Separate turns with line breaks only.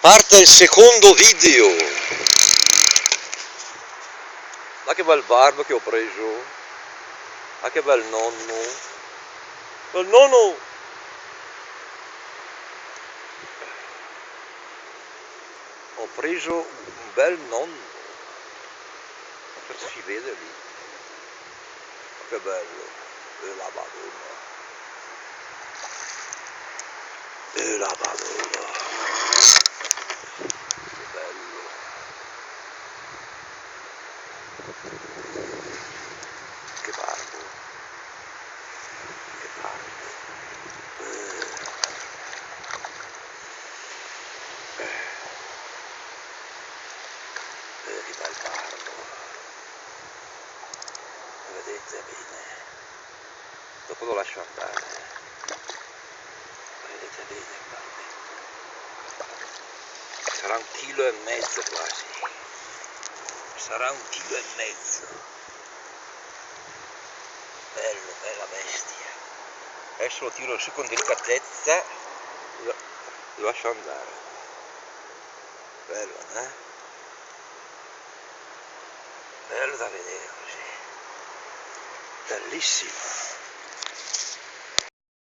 Parte il secondo video. Ma che bel barbo che ho preso. Ma che bel nonno. Bel nonno. Ho preso un bel nonno. Questo si vede lì. Ma che bello. E la Madonna. E la Madonna. Che bello. Che barbo. Che barbo. Che bel barbo. Lo vedete bene. Dopo lo lascio andare. Vedete bene il barbetto. Sarà 1,5 kg quasi. Sarà 1,5 kg. Bello, bella bestia. Adesso lo tiro su con delicatezza. Lo lascio andare. Bello, eh? Bello da vedere così. Bellissimo.